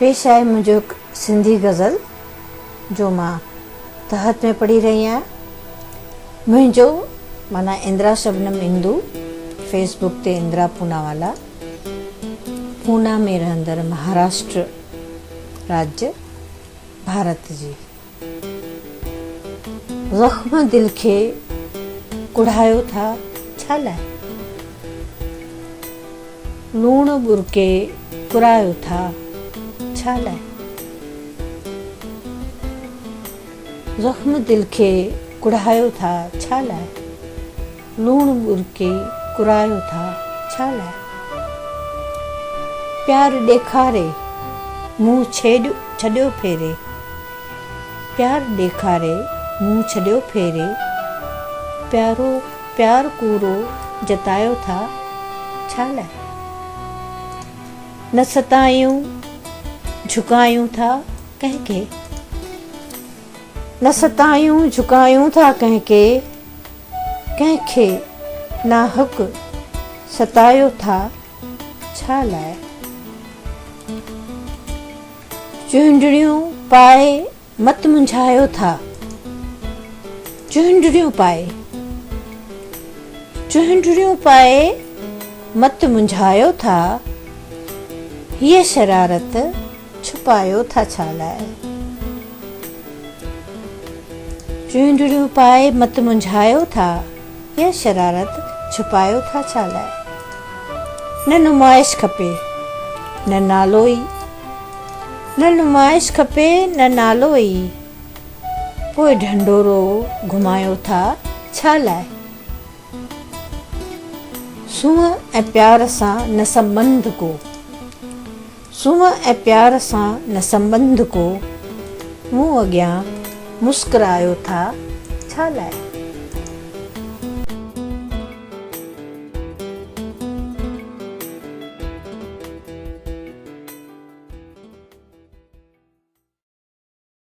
पेश आहे मुंहिंजो सिंधी गज़ल जो मां तहत में पढ़ी रही आहियां। मुंहिंजो माना इंदिरा शबनम इंदू, फेसबुक ते इंदिरा पूनावाला, पूना में रहंदड़ महाराष्ट्र राज्य भारत जी। ज़ख्म दिल खे कुढ़ायो था छा लाइ, लूण बुरके कुरायो था छा लाइ। ज़ख्म दिल खे कुढ़ायो था छा लाइ, लूण बुरके कुरायो था छा लाइ। प्यार ॾेखारे मुंहुं छॾियो फेरे, प्यार ॾेखारे मुंहुं छॾियो फेरे, प्यार कूरो जतायो था छा लाइ। न सतायूं झुकायूं था कंहिंखे, न सतायूं झुकायूं था कंहिंखे, कंहिंखे नाहक सतायो था छा लाइ। चुंडड़ियूं पाए मत मुंझायो था, चुंडड़ियूं पाए मत मुंझायो था, ये शरारत छुपायो था छा लाइ। चुंडड़ियूं पाए मत मुंझायो था, ये शरारत छुपायो था छा लाइ। न नुमाइश खपे न नालो ई, न नुमाइश खपे न नालो ई, पोइ ढंढोरो घुमायो था छा लाइ। सूंहं ऐं प्यार सां न संबंध को, सूंहं ऐं प्यार सां न संबंध को, मूं अॻियां मुस्कुरायो था छा लाइ।